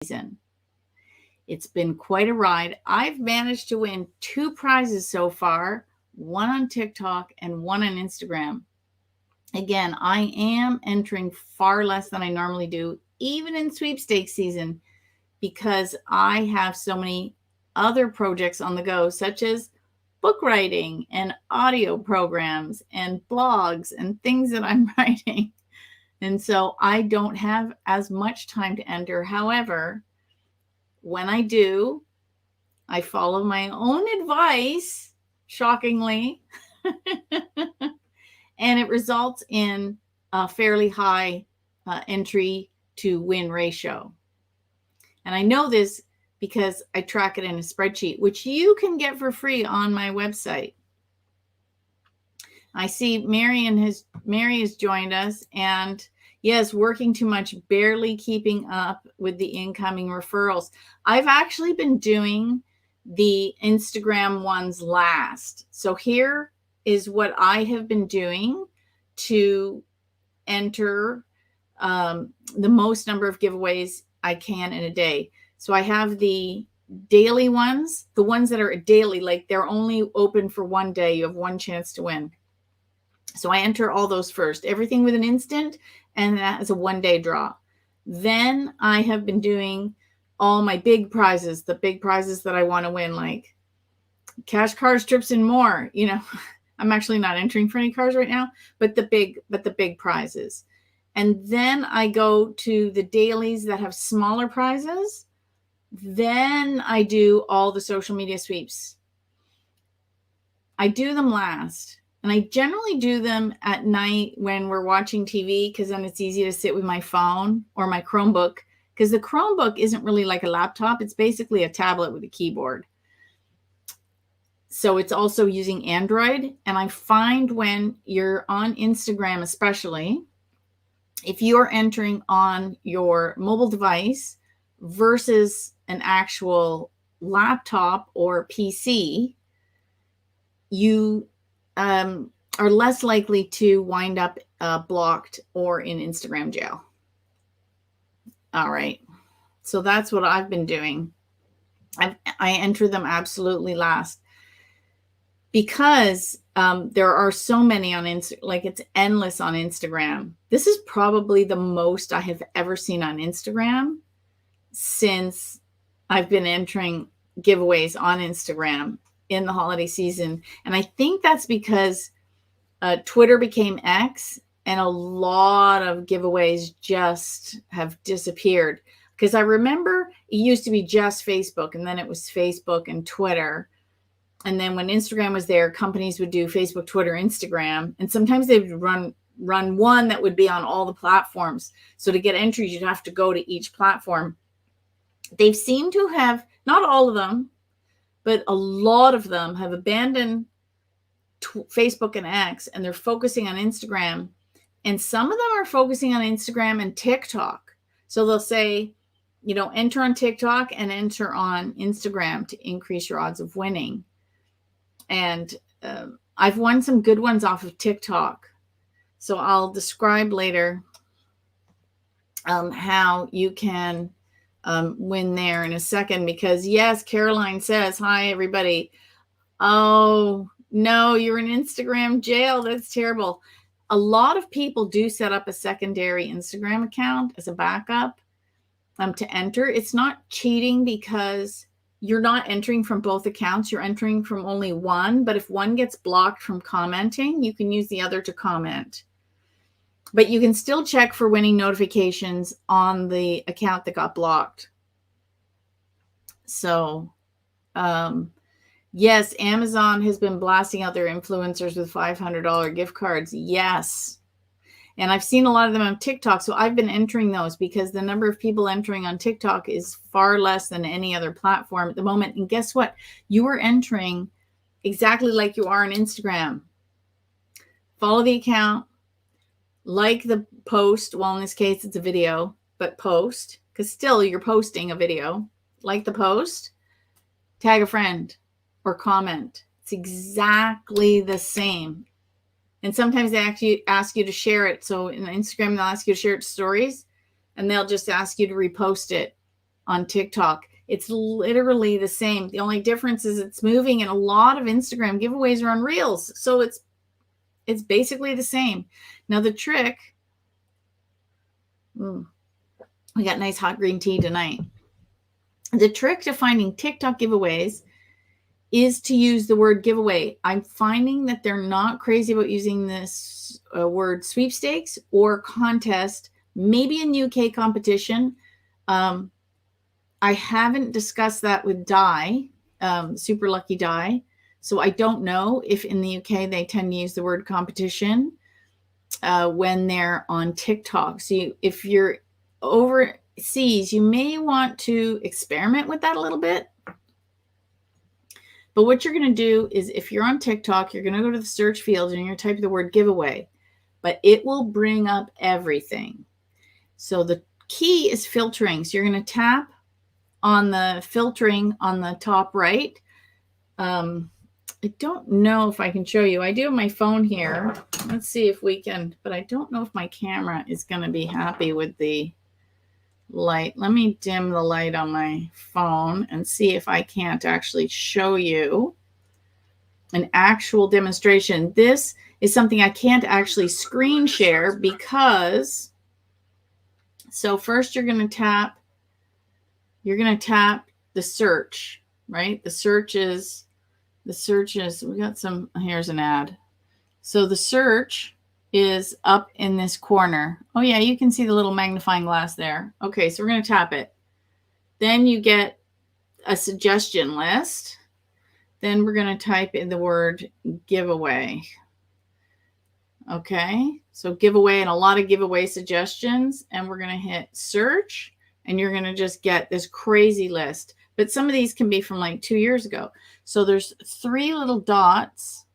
season. It's been quite a ride. I've managed to win 2 prizes so far, one on TikTok and one on Instagram. Again, I am entering far less than I normally do, even in sweepstakes season, because I have so many other projects on the go, such as book writing and audio programs and blogs and things that I'm writing. And so I don't have as much time to enter. However, when I do, I follow my own advice, shockingly, and it results in a fairly high entry to win ratio. And I know this because I track it in a spreadsheet, which you can get for free on my website. I see Mary has joined us, and yes, working too much, barely keeping up with the incoming referrals. I've actually been doing the Instagram ones last. So here is what I have been doing to enter the most number of giveaways I can in a day. So I have the daily ones, the ones that are daily, like they're only open for one day. You have one chance to win. So I enter all those first, everything with an instant, and that is a one-day draw. Then I have been doing all my big prizes, the big prizes that I want to win, like cash cars, trips, and more. You know, I'm actually not entering for any cars right now, but the big prizes. And then I go to the dailies that have smaller prizes. Then I do all the social media sweeps. I do them last. And I generally do them at night when we're watching TV, because then it's easy to sit with my phone or my Chromebook, because the Chromebook isn't really like a laptop. It's basically a tablet with a keyboard. So it's also using Android. And I find when you're on Instagram, especially, if you're entering on your mobile device versus an actual laptop or PC, you are less likely to wind up blocked or in Instagram jail. All right. So that's what I've been doing. I enter them absolutely last because there are so many on Instagram, like it's endless on Instagram. This is probably the most I have ever seen on Instagram since I've been entering giveaways on Instagram in the holiday season. And I think that's because Twitter became X, and a lot of giveaways just have disappeared. Because I remember it used to be just Facebook, and then it was Facebook and Twitter. And then when Instagram was there, companies would do Facebook, Twitter, Instagram. And sometimes they would run one that would be on all the platforms. So to get entries, you'd have to go to each platform. They've seemed to have, not all of them, but a lot of them have abandoned Facebook and X, and they're focusing on Instagram. And some of them are focusing on Instagram and TikTok. So they'll say, you know, enter on TikTok and enter on Instagram to increase your odds of winning. And I've won some good ones off of TikTok. So I'll describe later how you can win there in a second, because yes, Caroline says, hi, everybody. Oh, no, you're in Instagram jail. That's terrible. A lot of people do set up a secondary Instagram account as a backup to enter. It's not cheating because you're not entering from both accounts. You're entering from only one. But if one gets blocked from commenting, you can use the other to comment. But you can still check for winning notifications on the account that got blocked. So, yes, Amazon has been blasting out their influencers with $500 gift cards. Yes. And I've seen a lot of them on TikTok. So I've been entering those because the number of people entering on TikTok is far less than any other platform at the moment. And guess what? You are entering exactly like you are on Instagram. Follow the account. Like the post. Well, in this case, it's a video, but post, because still you're posting a video. Like the post, tag a friend or comment. It's exactly the same. And sometimes they actually ask you to share it. So in Instagram, they'll ask you to share it to stories, and they'll just ask you to repost it on TikTok. It's literally the same. The only difference is it's moving, and a lot of Instagram giveaways are on Reels. So it's basically the same. Now the trick, we got nice hot green tea tonight. The trick to finding TikTok giveaways is to use the word giveaway. I'm finding that they're not crazy about using this word sweepstakes or contest, maybe a UK competition. I haven't discussed that with Di, Super Lucky Di. So I don't know if in the UK they tend to use the word competition when they're on TikTok. So if you're overseas, you may want to experiment with that a little bit. But what you're going to do is, if you're on TikTok, you're going to go to the search field and you're going to type the word giveaway, but it will bring up everything. So the key is filtering. So you're going to tap on the filtering on the top right. I don't know if I can show you. I do have my phone here. Let's see if we can, but I don't know if my camera is going to be happy with the light. Let me dim the light on my phone and see if I can't actually show you an actual demonstration. This is something I can't actually screen share because, so first you're going to tap the search, right? The search is, we got some, here's an ad. So the search is up in this corner. Oh yeah, you can see the little magnifying glass there. Okay, so we're going to tap it. Then you get a suggestion list. Then we're going to type in the word giveaway. Okay, so giveaway and a lot of giveaway suggestions. And we're going to hit search and you're going to just get this crazy list. But some of these can be from like 2 years ago. So there's 3 little dots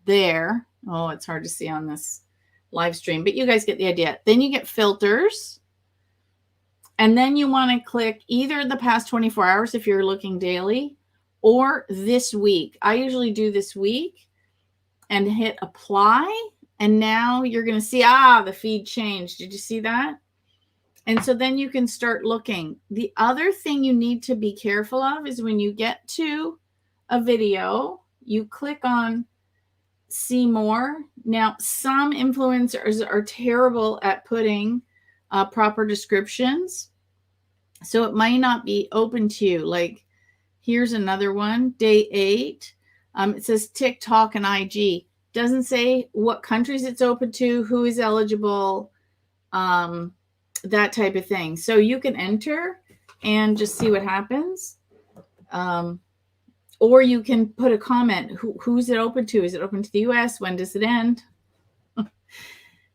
there. Oh, it's hard to see on this live stream, but you guys get the idea. Then you get filters. And then you want to click either the past 24 hours if you're looking daily, or this week. I usually do this week and hit apply. And now you're going to see, the feed changed. Did you see that? And so then you can start looking. The other thing you need to be careful of is when you get to a video, you click on see more. Now, some influencers are terrible at putting proper descriptions. So it might not be open to you. Like here's another one, day 8. It says TikTok and IG. Doesn't say what countries it's open to, who is eligible, that type of thing. So you can enter and just see what happens. Or you can put a comment. Who's it open to? Is it open to the US? When does it end?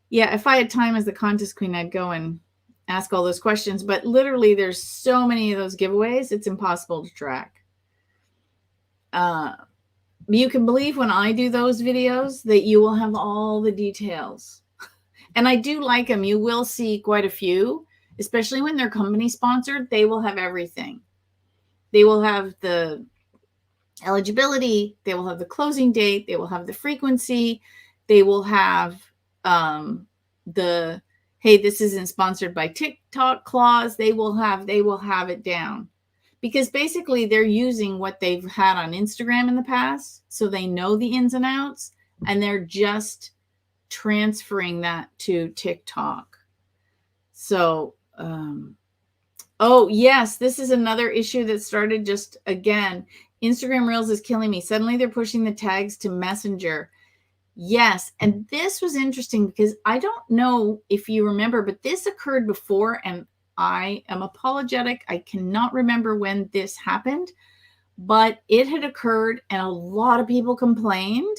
Yeah, if I had time as the contest queen, I'd go and ask all those questions. But literally, there's so many of those giveaways, it's impossible to track. You can believe when I do those videos that you will have all the details. And I do like them. You will see quite a few, especially when they're company sponsored. They will have everything. They will have the eligibility. They will have the closing date. They will have the frequency. They will have the, hey, this isn't sponsored by TikTok clause. They will have it down. Because basically they're using what they've had on Instagram in the past. So they know the ins and outs, and they're just transferring that to TikTok. So, oh yes, this is another issue that started just again. Instagram Reels is killing me. Suddenly they're pushing the tags to Messenger. Yes. And this was interesting because I don't know if you remember, but this occurred before, and I am apologetic. I cannot remember when this happened, but it had occurred and a lot of people complained.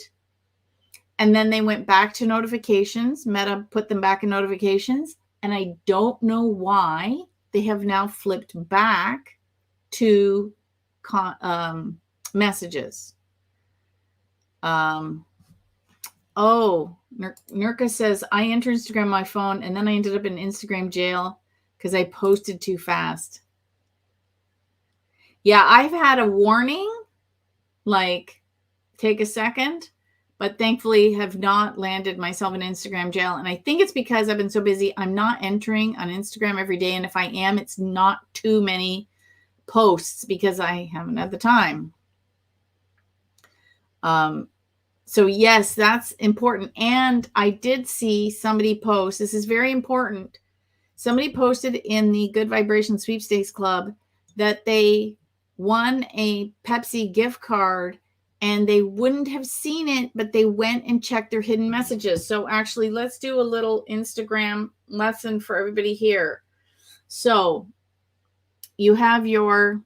And then they went back to notifications. Meta put them back in notifications. And I don't know why they have now flipped back to messages. Nurka says, I entered Instagram on my phone and then I ended up in Instagram jail because I posted too fast. Yeah, I've had a warning, like, take a second, but thankfully have not landed myself in Instagram jail. And I think it's because I've been so busy. I'm not entering on Instagram every day. And if I am, it's not too many posts because I haven't had the time. So yes, that's important. And I did see somebody post, this is very important. Somebody posted in the Good Vibration Sweepstakes Club that they won a Pepsi gift card and they wouldn't have seen it, but they went and checked their hidden messages. So actually, let's do a little Instagram lesson for everybody here. So you have your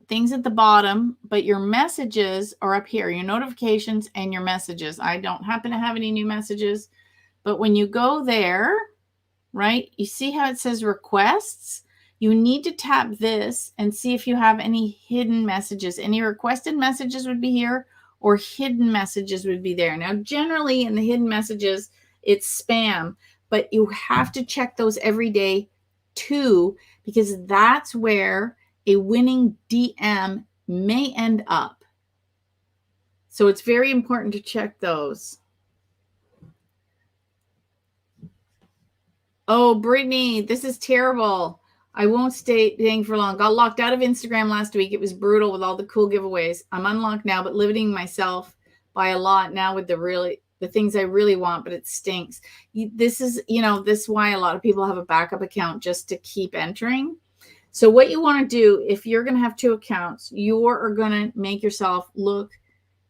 things at the bottom, but your messages are up here, your notifications and your messages. I don't happen to have any new messages, but when you go there, right, you see how it says requests? You need to tap this and see if you have any hidden messages. Any requested messages would be here, or hidden messages would be there. Now, generally in the hidden messages, it's spam, but you have to check those every day too, because that's where a winning DM may end up. So it's very important to check those. Oh, Brittany, this is terrible. I won't stay staying for long. Got locked out of Instagram last week. It was brutal with all the cool giveaways. I'm unlocked now, but limiting myself by a lot now with the things I really want, but it stinks. This is, this is why a lot of people have a backup account just to keep entering. So what you want to do, if you're going to have two accounts, you are going to make yourself look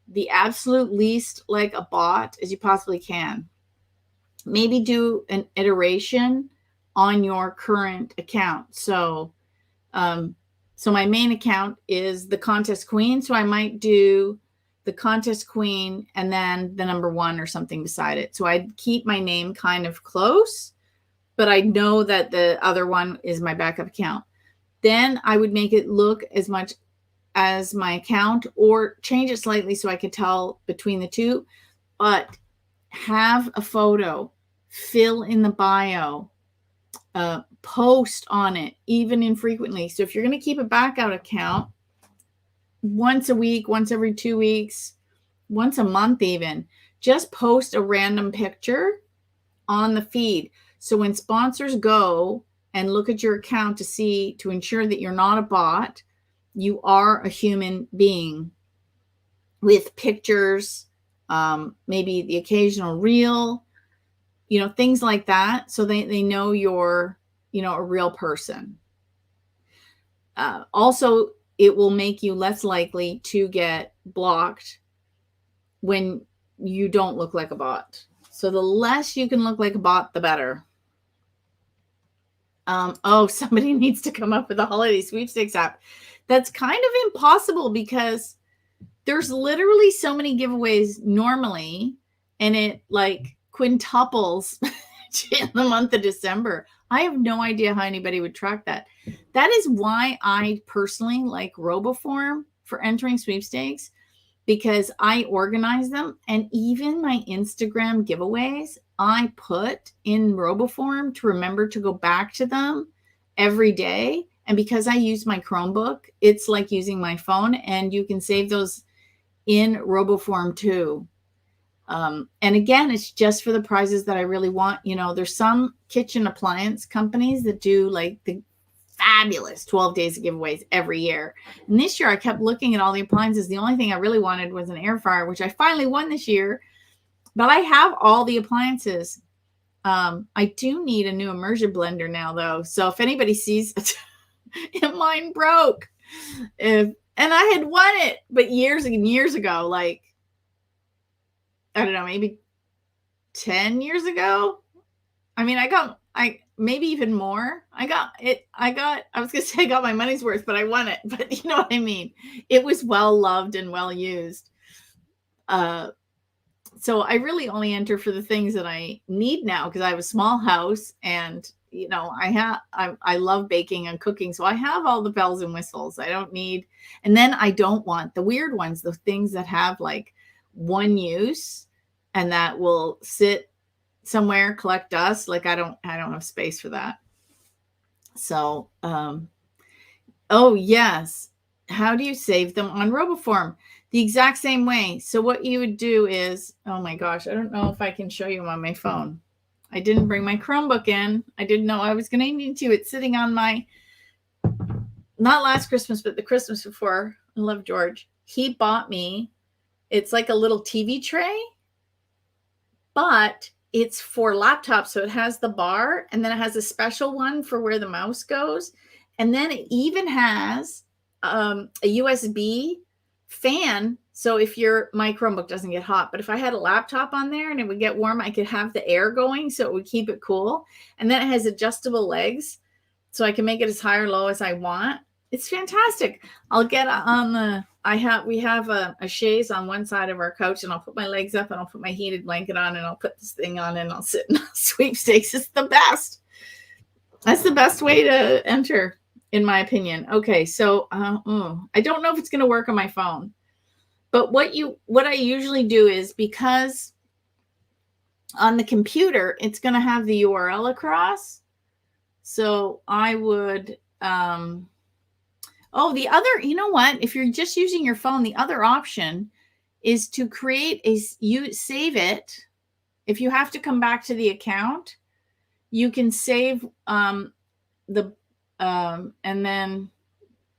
the absolute least like a bot as you possibly can. Maybe do an iteration on your current account. So my main account is the contest queen. So I might do the contest queen and then the number 1 or something beside it. So I'd keep my name kind of close, but I know that the other one is my backup account. Then I would make it look as much as my account or change it slightly so I could tell between the two, but have a photo, fill in the bio, post on it, even infrequently. So if you're going to keep a backup account, once a week, once every 2 weeks, once a month even, just post a random picture on the feed. So when sponsors go and look at your account to ensure that you're not a bot, you are a human being with pictures, maybe the occasional reel, things like that. So they know you're, a real person. Also, it will make you less likely to get blocked when you don't look like a bot. So the less you can look like a bot, the better. Somebody needs to come up with a holiday sweepstakes app. That's kind of impossible because there's literally so many giveaways normally, and it like quintuples in the month of December. I have no idea how anybody would track that. That is why I personally like RoboForm for entering sweepstakes, because I organize them, and even my Instagram giveaways, I put in RoboForm to remember to go back to them every day. And because I use my Chromebook, it's like using my phone, and you can save those in RoboForm too. And again, it's just for the prizes that I really want. There's some kitchen appliance companies that do like the fabulous 12 days of giveaways every year. And this year I kept looking at all the appliances. The only thing I really wanted was an air fryer, which I finally won this year. But I have all the appliances. I do need a new immersion blender now, though. So if anybody sees it, mine broke. And I had won it, but years and years ago, like, I don't know, maybe 10 years ago. I mean, maybe even more. I was going to say I got my money's worth, but I won it. But you know what I mean? It was well loved and well used. So I really only enter for the things that I need now because I have a small house, and I love baking and cooking. So I have all the bells and whistles. I don't need, and then I don't want the weird ones, the things that have like one use and that will sit somewhere, collect dust. Like I don't have space for that. So, oh yes. How do you save them on RoboForm? The exact same way. So what you would do is, oh my gosh, I don't know if I can show you on my phone. I didn't bring my Chromebook in. I didn't know I was going to need to. It's sitting on my not last Christmas, but the Christmas before. I love George. He bought me, it's like a little TV tray, but it's for laptops. So it has the bar, and then it has a special one for where the mouse goes. And then it even has a USB fan. So if my Chromebook doesn't get hot, but if I had a laptop on there and it would get warm, I could have the air going so it would keep it cool. And then it has adjustable legs, so I can make it as high or low as I want. It's fantastic. I'll get on we have a chaise on one side of our couch, and I'll put my legs up and I'll put my heated blanket on and I'll put this thing on and I'll sit in Sweepstakes. It's the best. That's the best way to enter, in my opinion. Okay, so I don't know if it's going to work on my phone, but what I usually do is, because on the computer it's going to have the URL across, so I would the other, you know what, if you're just using your phone, the other option is to save it. If you have to come back to the account, you can save and then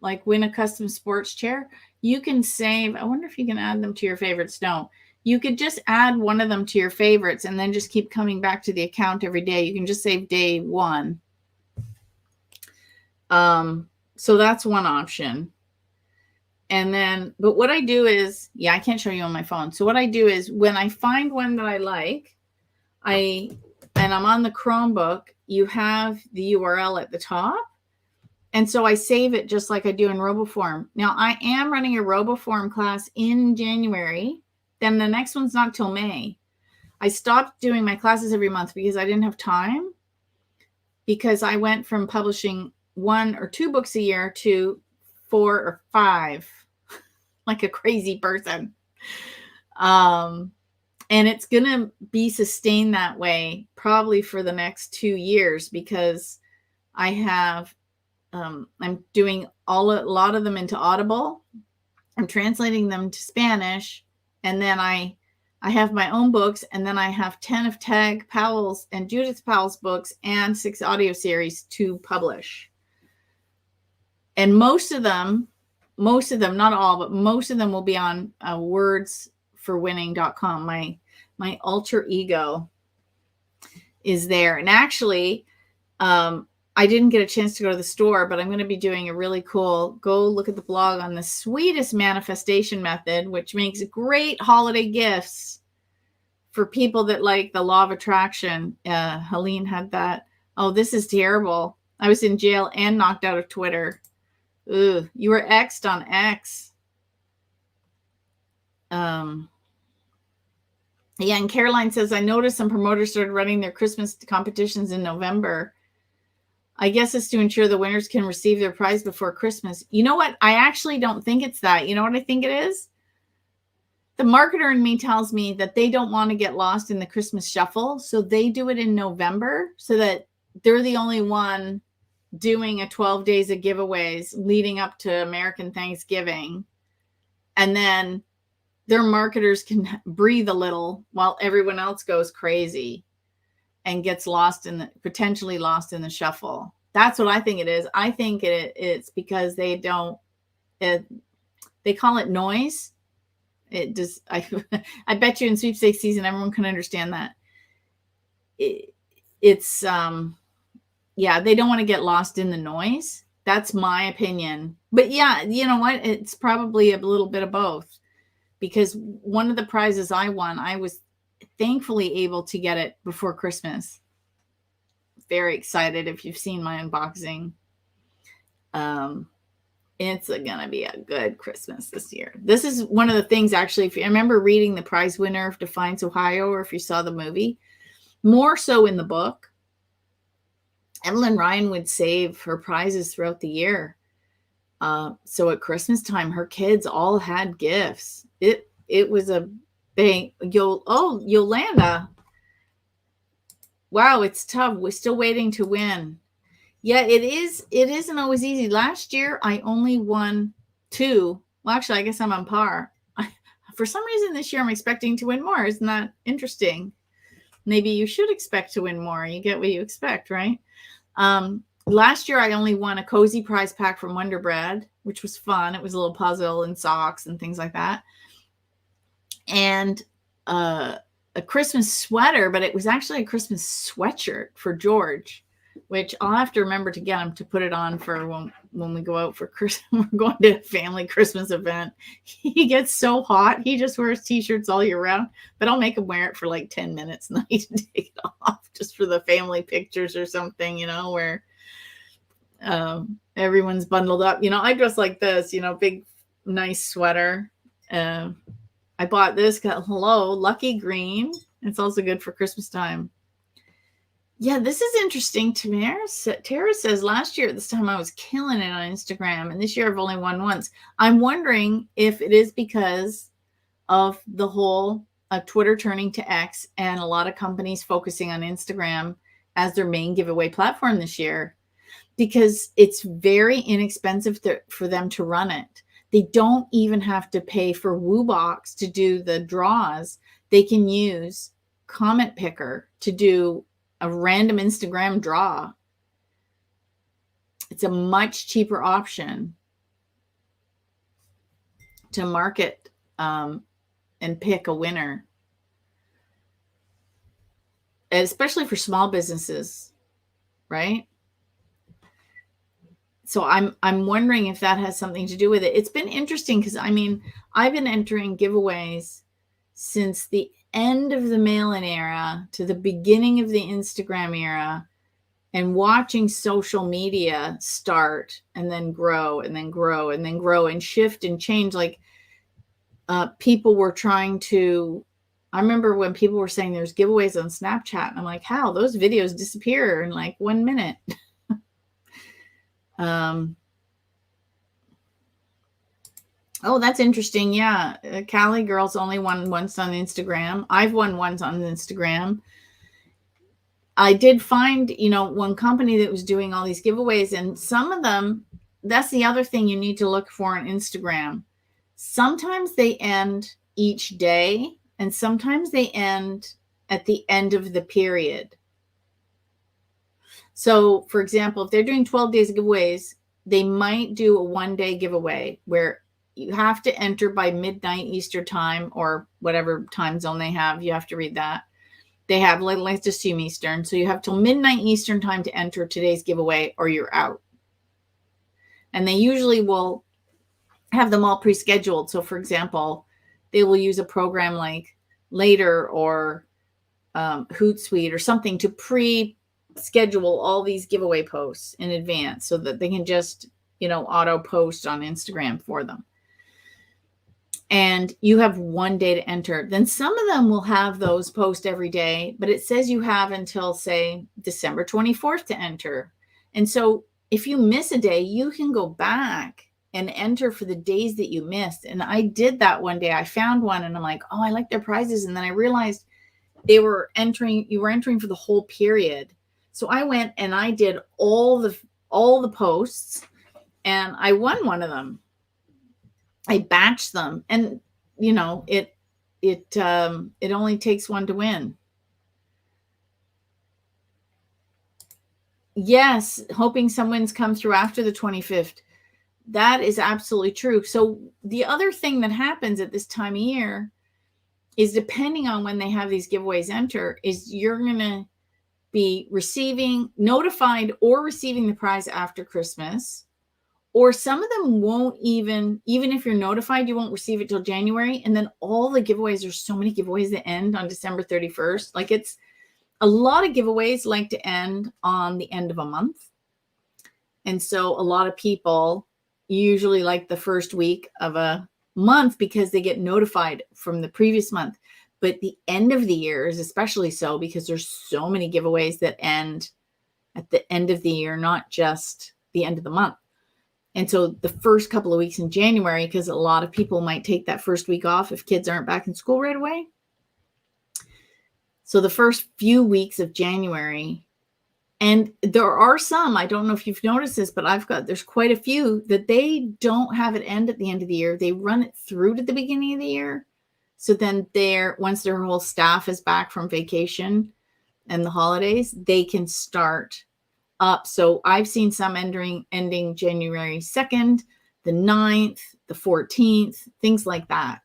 like win a custom sports chair. You can save, I wonder if you can add them to your favorites. No, you could just add one of them to your favorites and then just keep coming back to the account every day. You can just save day one. So that's one option. And then, but what I do is, I can't show you on my phone. So what I do is, when I find one that I like, and I'm on the Chromebook, you have the URL at the top. And so I save it just like I do in RoboForm. Now I am running a RoboForm class in January. Then the next one's not till May. I stopped doing my classes every month because I didn't have time, because I went from publishing 1 or 2 books a year to 4 or 5, like a crazy person. And it's going to be sustained that way probably for the next 2 years, because I have, I'm doing a lot of them into Audible. I'm translating them to Spanish. And then I have my own books, and then I have 10 of Tag Powell's and Judith Powell's books and 6 audio series to publish. And most of them, not all, but most of them will be on wordsforwinning.com. My alter ego is there. And actually, I didn't get a chance to go to the store, but I'm going to be doing a really cool, go look at the blog on the sweetest manifestation method, which makes great holiday gifts for people that like the law of attraction. Helene had that. Oh, this is terrible. I was in jail and knocked out of Twitter. Ooh, you were X'd on X. And Caroline says, I noticed some promoters started running their Christmas competitions in November. I guess it's to ensure the winners can receive their prize before Christmas. You know what? I actually don't think it's that. You know what I think it is? The marketer in me tells me that they don't want to get lost in the Christmas shuffle. So they do it in November so that they're the only one doing a 12 days of giveaways leading up to American Thanksgiving. And then their marketers can breathe a little while everyone else goes crazy and gets potentially lost in the shuffle. That's what I think it is. I think it's because they call it noise. It does. I bet you in sweepstakes season, everyone can understand that. They don't want to get lost in the noise. That's my opinion. But yeah, you know what? It's probably a little bit of both, because one of the prizes I won, I was thankfully able to get it before Christmas. Very excited. If you've seen my unboxing, it's going to be a good Christmas this year. This is one of the things, actually, if you remember reading The Prize Winner of Defiance, Ohio, or if you saw the movie, more so in the book, Evelyn Ryan would save her prizes throughout the year. So at Christmas time, her kids all had gifts. It was a bang. Yolanda. Wow, it's tough. We're still waiting to win. Yeah, it is. It isn't always easy. Last year, I only won 2. Well, actually, I guess I'm on par. For some reason this year, I'm expecting to win more. Isn't that interesting? Maybe you should expect to win more. You get what you expect, right? last year I only won a cozy prize pack from Wonder Bread, which was fun. It was a little puzzle and socks and things like that. And a Christmas sweater, but it was actually a Christmas sweatshirt for George, which I'll have to remember to get him to put it on for when we go out for Christmas. We're going to a family Christmas event. He gets so hot. He just wears t-shirts all year round, but I'll make him wear it for like 10 minutes and then he can take it off just for the family pictures or something, where everyone's bundled up. I dress like this, big, nice sweater. I bought this, lucky green. It's also good for Christmas time. Yeah, this is interesting. Tara says, last year at this time I was killing it on Instagram, and this year I've only won once. I'm wondering if it is because of the whole Twitter turning to X and a lot of companies focusing on Instagram as their main giveaway platform this year, because it's very inexpensive for them to run it. They don't even have to pay for WooBox to do the draws. They can use Comment Picker to do a random Instagram draw. It's a much cheaper option to market and pick a winner, especially for small businesses, right? So I'm wondering if that has something to do with it. It's been interesting because I've been entering giveaways since the end of the mail-in era to the beginning of the Instagram era, and watching social media start and then grow and then grow and then grow and shift and change. Like people were trying to, I remember when people were saying there's giveaways on Snapchat, and I'm like, how? Those videos disappear in like 1 minute. Oh, that's interesting. Yeah. Cali girls only won once on Instagram. I've won once on Instagram. I did find, one company that was doing all these giveaways, and some of them, that's the other thing you need to look for on Instagram. Sometimes they end each day, and sometimes they end at the end of the period. So, for example, if they're doing 12 days of giveaways, they might do a 1-day giveaway where you have to enter by midnight Eastern time, or whatever time zone they have. You have to read that. They have, let's assume Eastern. So you have till midnight Eastern time to enter today's giveaway, or you're out. And they usually will have them all pre-scheduled. So, for example, they will use a program like Later or Hootsuite or something to schedule all these giveaway posts in advance so that they can just, auto post on Instagram for them. And you have 1 day to enter. Then some of them will have those post every day, but it says you have until, say, December 24th to enter. And so if you miss a day, you can go back and enter for the days that you missed. And I did that one day. I found one and I'm like, oh, I like their prizes. And then I realized you were entering for the whole period. So I went and I did all the posts, and I won one of them. I batched them, and it only takes one to win. Yes, hoping some wins come through after the 25th. That is absolutely true. So the other thing that happens at this time of year is, depending on when they have these giveaways enter, is you're going to be notified or receiving the prize after Christmas. Or some of them won't even if you're notified, you won't receive it till January. And then all the giveaways, there's so many giveaways that end on December 31st. Like, it's a lot of giveaways like to end on the end of a month. And so a lot of people usually like the first week of a month because they get notified from the previous month. But the end of the year is especially so, because there's so many giveaways that end at the end of the year, not just the end of the month. And so the first couple of weeks in January, because a lot of people might take that first week off if kids aren't back in school right away. So the first few weeks of January, and there are some, I don't know if you've noticed this, but there's quite a few that they don't have it end at the end of the year. They run it through to the beginning of the year. So then once their whole staff is back from vacation and the holidays, they can start up. So I've seen some ending January 2nd, the 9th, the 14th, things like that.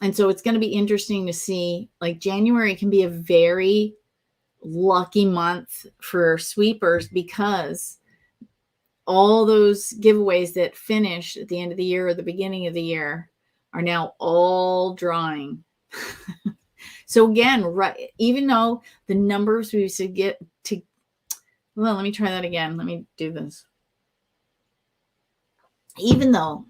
And so it's going to be interesting to see, like January can be a very lucky month for sweepers because all those giveaways that finished at the end of the year or the beginning of the year are now all drawing. So again, right, even though the numbers we used to get to, well, let me try that again. Let me do this. Even though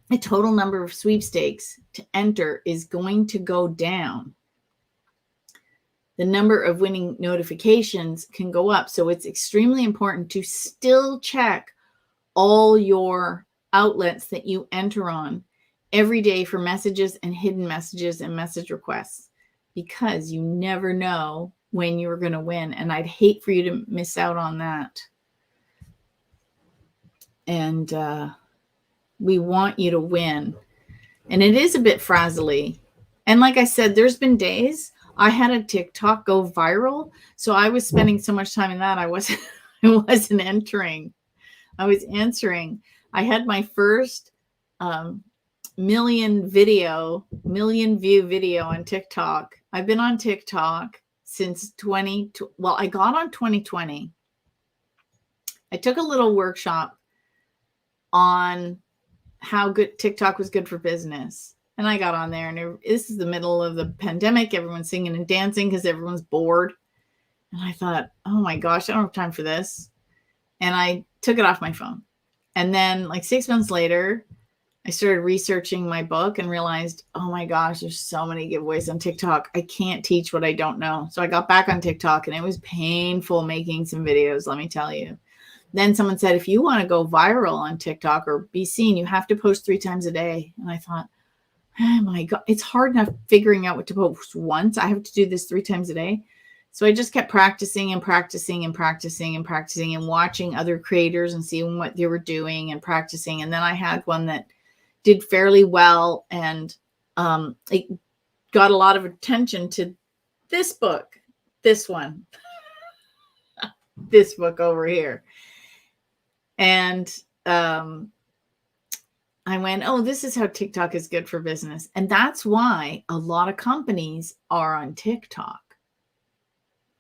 the total number of sweepstakes to enter is going to go down, the number of winning notifications can go up. So it's extremely important to still check all your outlets that you enter on every day for messages and hidden messages and message requests, because you never know when you're going to win. And I'd hate for you to miss out on that. And we want you to win. And it is a bit frazzly. And like I said, there's been days I had a TikTok go viral. So I was spending so much time in that I wasn't entering. I was answering. I had my first million view video on TikTok. I've been on TikTok since I got on 2020. I took a little workshop on how good TikTok was good for business. And I got on there, and this is the middle of the pandemic. Everyone's singing and dancing because everyone's bored. And I thought, oh my gosh, I don't have time for this. And I took it off my phone. And then like 6 months later, I started researching my book and realized, oh my gosh, there's so many giveaways on TikTok. I can't teach what I don't know. So I got back on TikTok, and it was painful making some videos, let me tell you. Then someone said, if you want to go viral on TikTok or be seen, you have to post 3 times a day. And I thought, oh my God, it's hard enough figuring out what to post once. I have to do this 3 times a day. So I just kept practicing and practicing and practicing and practicing and watching other creators and seeing what they were doing and practicing. And then I had one that did fairly well, and it got a lot of attention to this book, this one, this book over here. And I went, oh, this is how TikTok is good for business. And that's why a lot of companies are on TikTok,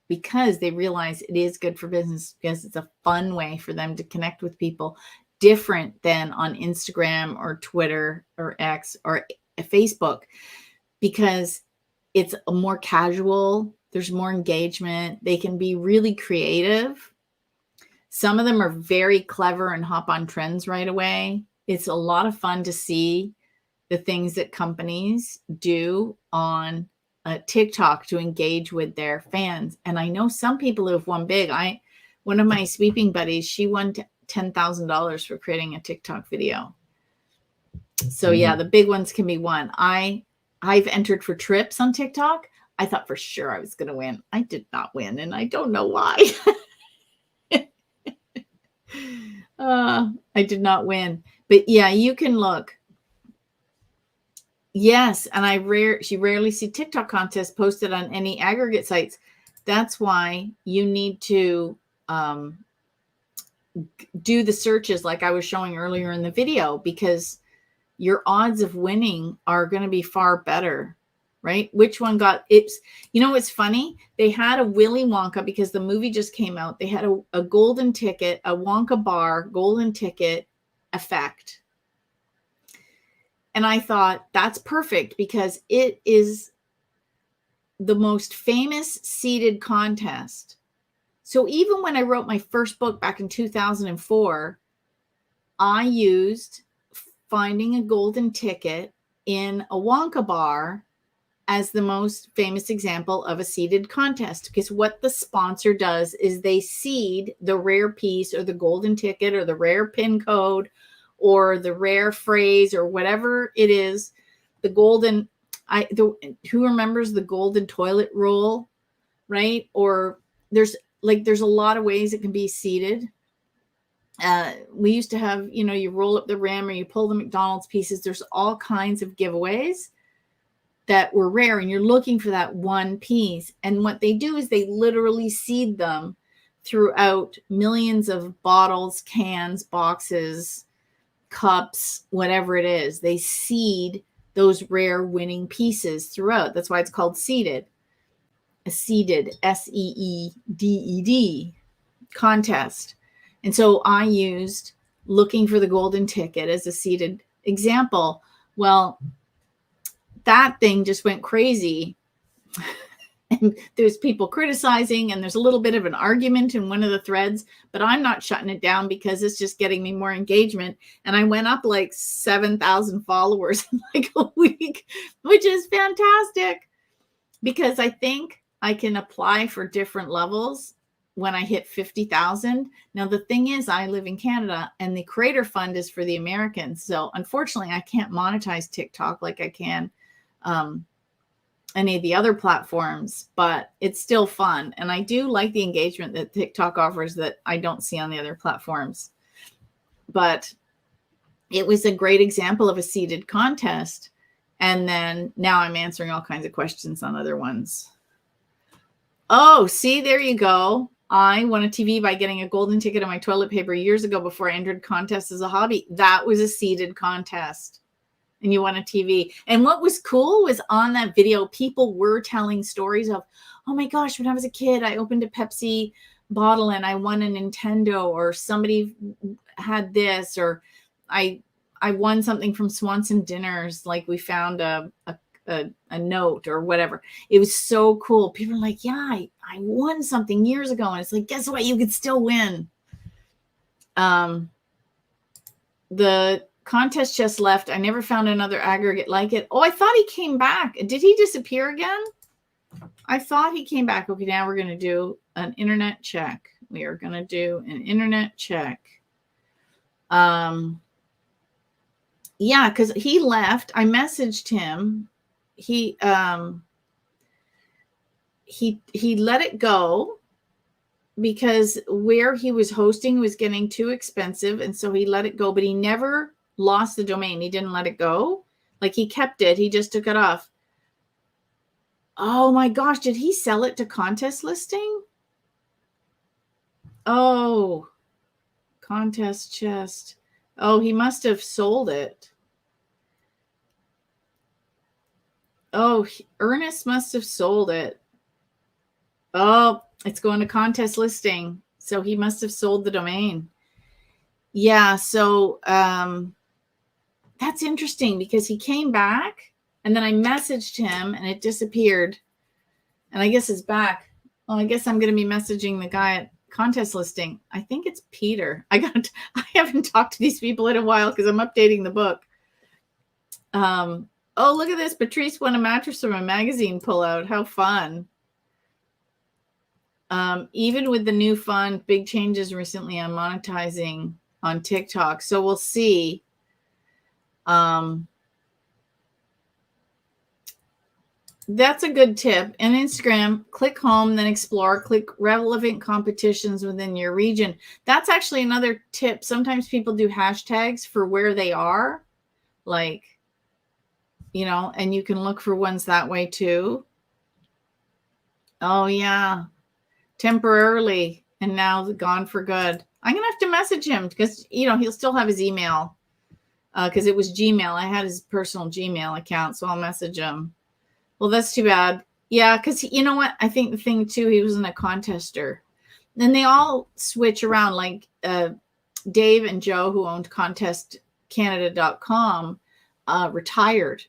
because they realize it is good for business, because it's a fun way for them to connect with people, different than on Instagram or Twitter or X or Facebook, because it's a more casual, there's more engagement. They can be really creative. Some of them are very clever and hop on trends right away. It's a lot of fun to see the things that companies do on TikTok to engage with their fans. And I know some people who have won big. One of my sweeping buddies, she won $10,000 for creating a TikTok video. So yeah, the big ones can be won. I've entered for trips on TikTok. I thought for sure I was going to win. I did not win, and I don't know why. I did not win. But yeah, you can look. Yes, and she rarely see TikTok contests posted on any aggregate sites. That's why you need to do the searches like I was showing earlier in the video, because your odds of winning are going to be far better, right? Which one got it? You know, it's funny. They had a Willy Wonka, because the movie just came out. They had a golden ticket, a Wonka bar golden ticket effect. And I thought that's perfect, because it is the most famous seeded contest. So even when I wrote my first book back in 2004, I used finding a golden ticket in a Wonka bar as the most famous example of a seeded contest, because what the sponsor does is they seed the rare piece or the golden ticket or the rare pin code or the rare phrase or whatever it is. The golden, who remembers the golden toilet roll, right? Or there's a lot of ways it can be seeded. We used to have, you roll up the rim or you pull the McDonald's pieces. There's all kinds of giveaways that were rare, and you're looking for that one piece. And what they do is they literally seed them throughout millions of bottles, cans, boxes, cups, whatever it is. They seed those rare winning pieces throughout. That's why it's called seeded. A seeded, SEEDED contest. And so I used looking for the golden ticket as a seeded example. Well, that thing just went crazy. And there's people criticizing, and there's a little bit of an argument in one of the threads, but I'm not shutting it down because it's just getting me more engagement. And I went up like 7,000 followers in like a week, which is fantastic, because I think I can apply for different levels when I hit 50,000. Now, the thing is, I live in Canada and the Creator Fund is for the Americans. So unfortunately, I can't monetize TikTok like I can any of the other platforms, but it's still fun. And I do like the engagement that TikTok offers that I don't see on the other platforms. But it was a great example of a seeded contest. And then now I'm answering all kinds of questions on other ones. Oh, see, there you go. I won a TV by getting a golden ticket on my toilet paper years ago before I entered contests as a hobby. That was a seeded contest. And you won a TV. And what was cool was on that video, people were telling stories of, oh my gosh, when I was a kid, I opened a Pepsi bottle and I won a Nintendo, or somebody had this, or I won something from Swanson Dinners. Like we found a note or whatever. It was so cool. People are like, yeah, I won something years ago. And it's like, guess what? You could still win. The contest just left. I never found another aggregate like it. Oh, I thought he came back. Did he disappear again? I thought he came back. Okay, now we're going to do an internet check. We are going to do an internet check. Yeah, because he left. I messaged him. He let it go because where he was hosting was getting too expensive, and so he let it go, but he never lost the domain. He didn't let it go. Like, he kept it. He just took it off. Oh my gosh, did he sell it to contest listing? Oh, contest chest. Oh, he must have sold it. Oh, Ernest must have sold it. Oh, it's going to contest listing. So he must have sold the domain. Yeah, so that's interesting because he came back and then I messaged him and it disappeared. And I guess it's back. Well, I guess I'm going to be messaging the guy at contest listing. I think it's Peter. I haven't talked to these people in a while because I'm updating the book. Oh, look at this. Patrice won a mattress from a magazine pullout. How fun. Even with the new fund, big changes recently on monetizing on TikTok. So we'll see. That's a good tip. And Instagram, click home, then explore, click relevant competitions within your region. That's actually another tip. Sometimes people do hashtags for where they are, like, you know, and you can look for ones that way too. Oh, yeah. Temporarily, and now gone for good. I'm going to have to message him because, you know, he'll still have his email because it was Gmail. I had his personal Gmail account, so I'll message him. Well, that's too bad. Yeah, because you know what? I think the thing too, he wasn't a contester. And they all switch around. Like Dave and Joe, who owned contestcanada.com, retired.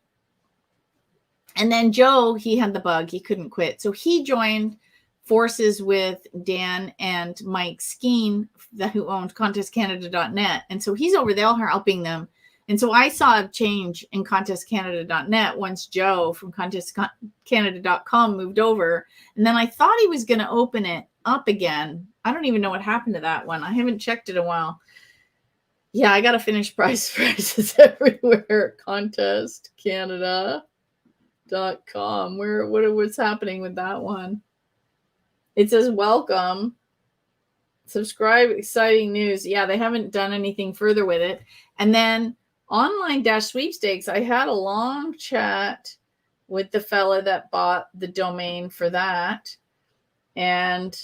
And then Joe, he had the bug. He couldn't quit. So he joined forces with Dan and Mike Skeen, who owned contestcanada.net. And so he's over there helping them. And so I saw a change in contestcanada.net once Joe from contestcanada.com moved over. And then I thought he was going to open it up again. I don't even know what happened to that one. I haven't checked it in a while. Yeah, I got to finish prices everywhere. Contestcanada.com. What's happening with that one? It says welcome. Subscribe, exciting news. Yeah, they haven't done anything further with it. And then online-sweepstakes, I had a long chat with the fella that bought the domain for that. And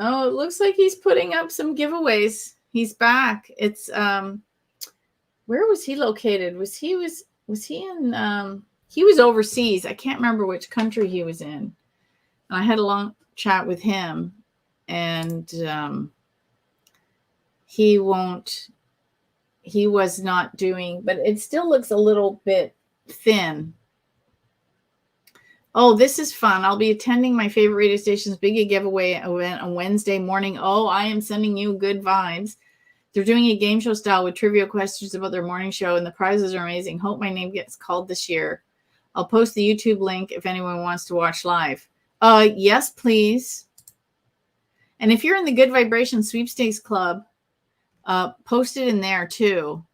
Oh, it looks like he's putting up some giveaways. He's back. It's where was he located? Was he in he was overseas. I can't remember which country he was in. And I had a long chat with him, and he was not doing, but it still looks a little bit thin. Oh, this is fun. I'll be attending my favorite radio station's big giveaway event on Wednesday morning. Oh, I am sending you good vibes. They're doing a game show style with trivia questions about their morning show, and the prizes are amazing. Hope my name gets called this year. I'll post the YouTube link if anyone wants to watch live. Yes, please. And if you're in the Good Vibration Sweepstakes Club, post it in there too,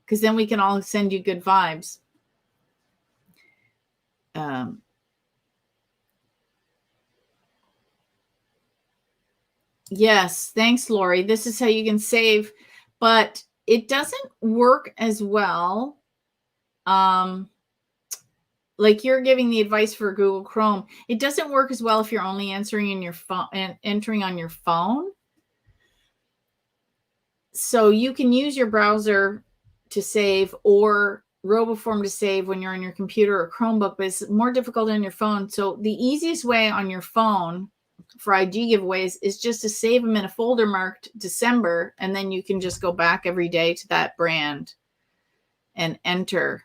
because then we can all send you good vibes. Yes, thanks, Lori. This is how you can save, but it doesn't work as well. Like you're giving the advice for Google Chrome. It doesn't work as well if you're only answering in your phone and entering on your phone. So you can use your browser to save or RoboForm to save when you're on your computer or Chromebook, but it's more difficult on your phone. So the easiest way on your phone for IG giveaways is just to save them in a folder marked December, and then you can just go back every day to that brand and enter.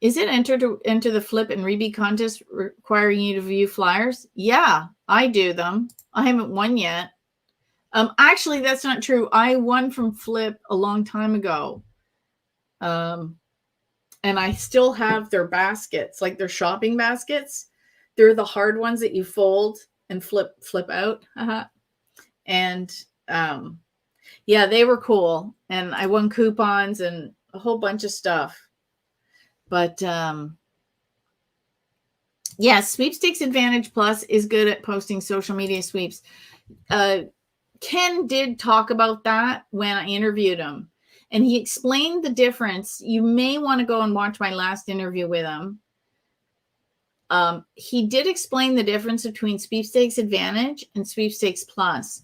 Is it enter to enter the flip and rebeat contest requiring you to view flyers? Yeah, I do them. I haven't won yet. Actually, that's not true. I won from Flip a long time ago. And I still have their baskets, like their shopping baskets. They're the hard ones that you fold and flip out. And yeah, they were cool. And I won coupons and a whole bunch of stuff. But yeah, Sweepstakes Advantage Plus is good at posting social media sweeps. Ken did talk about that when I interviewed him, and he explained the difference. You may want to go and watch my last interview with him. He did explain the difference between Sweepstakes Advantage and Sweepstakes Plus.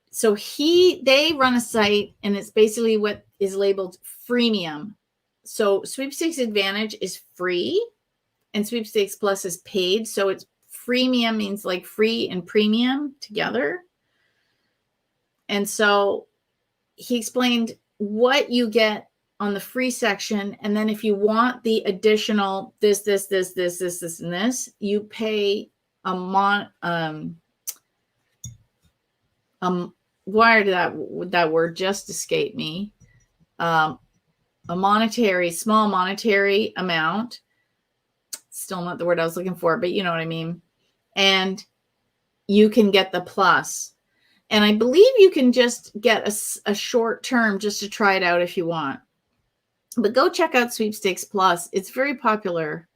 So they run a site, and it's basically what is labeled freemium. So Sweepstakes Advantage is free, and Sweepstakes Plus is paid. So it's freemium means like free and premium together. And so he explained what you get on the free section. And then if you want the additional this, and this, you pay why did that word just escape me? A small monetary amount. Still not the word I was looking for, but you know what I mean. And you can get the plus. And I believe you can just get a short term just to try it out if you want. But go check out Sweepstakes Plus. It's very popular.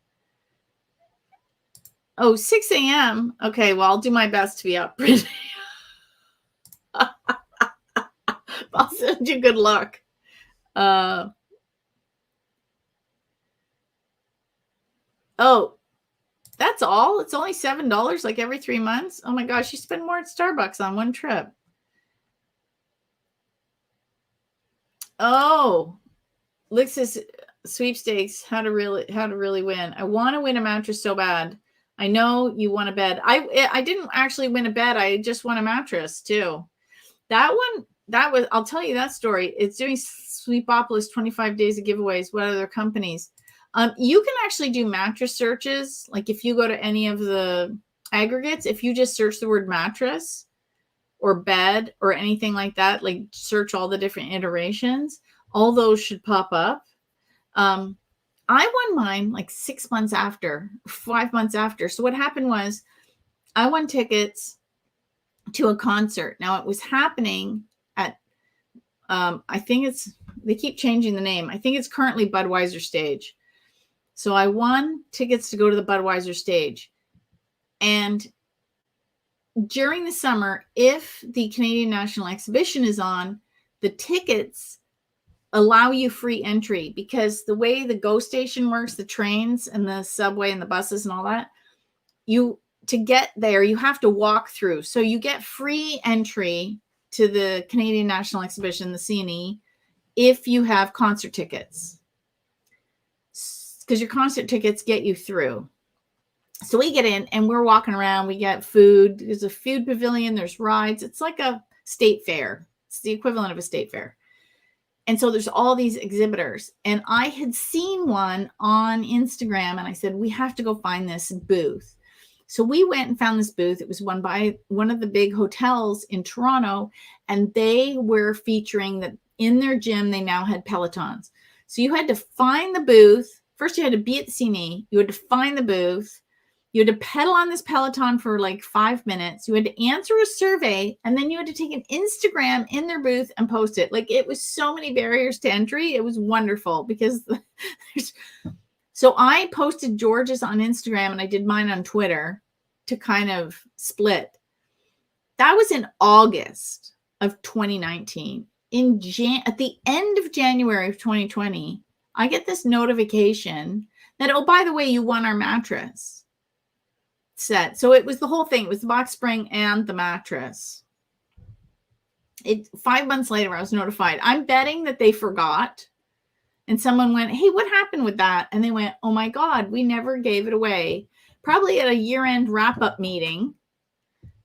Oh, 6 a.m. Okay, well, I'll do my best to be up. I'll send you good luck. Oh, that's all? It's only $7 like every 3 months? Oh my gosh, you spend more at Starbucks on one trip. Oh, looks as Sweepstakes, how to really win. I want to win a mattress so bad. I know you want a bed. I didn't actually win a bed. I just won a mattress too. I'll tell you that story. It's doing Sweepopolis 25 days of giveaways. What other companies? You can actually do mattress searches. Like if you go to any of the aggregates, if you just search the word mattress or bed or anything like that, like search all the different iterations, all those should pop up. I won mine like 6 months after, 5 months after. So what happened was I won tickets to a concert. Now it was happening at, they keep changing the name. I think it's currently Budweiser Stage. So I won tickets to go to the Budweiser Stage. And during the summer, if the Canadian National Exhibition is on, the tickets allow you free entry because the way the GO station works, the trains and the subway and the buses and all that, to get there, you have to walk through. So you get free entry to the Canadian National Exhibition, the CNE, if you have concert tickets, because your concert tickets get you through. So we get in and we're walking around. We get food. There's a food pavilion. There's rides. It's like a state fair. It's the equivalent of a state fair. And so there's all these exhibitors. And I had seen one on Instagram and I said, we have to go find this booth. So we went and found this booth. It was won by one of the big hotels in Toronto. And they were featuring that in their gym, they now had Pelotons. So you had to find the booth. First, you had to be at the CNE. You had to find the booth. You had to pedal on this Peloton for like 5 minutes. You had to answer a survey, and then you had to take an Instagram in their booth and post it. Like, it was so many barriers to entry. It was wonderful because so I posted George's on Instagram and I did mine on Twitter to kind of split. That was in August of 2019. At the end of January of 2020, I get this notification that, oh, by the way, you won our mattress set. So it was the whole thing. It was the box spring and the mattress. 5 months later, I was notified. I'm betting that they forgot. And someone went, hey, what happened with that? And they went, oh my God, we never gave it away. Probably at a year-end wrap-up meeting,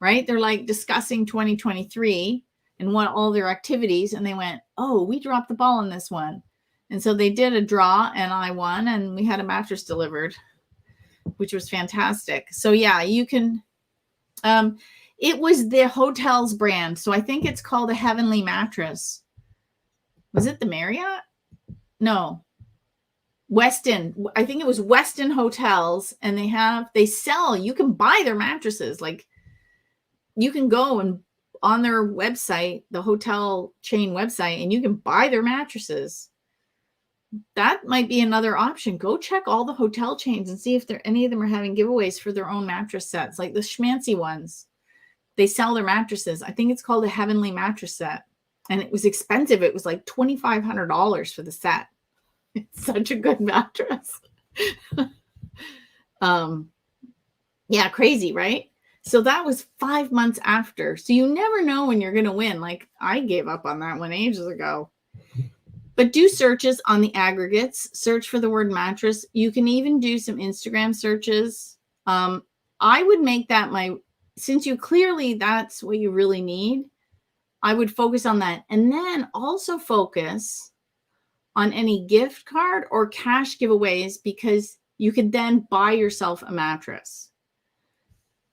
right? They're like discussing 2023 and what all their activities. And they went, oh, we dropped the ball on this one. And so they did a draw and I won and we had a mattress delivered, which was fantastic. So yeah, you can, it was the hotel's brand. So I think it's called a Heavenly Mattress. Was it the Marriott? No. Westin. I think it was Westin Hotels, and they sell, you can buy their mattresses. Like, you can go and on their website, the hotel chain website, and you can buy their mattresses. That might be another option. Go check all the hotel chains and see if any of them are having giveaways for their own mattress sets, like the schmancy ones. They sell their mattresses. I think it's called a Heavenly Mattress Set. And it was expensive. It was like $2,500 for the set. It's such a good mattress. Yeah, crazy, right? So that was 5 months after. So you never know when you're going to win. Like, I gave up on that one ages ago. But do searches on the aggregates. Search for the word mattress. You can even do some Instagram searches. I would make that since you clearly that's what you really need, I would focus on that. And then also focus on any gift card or cash giveaways, because you could then buy yourself a mattress.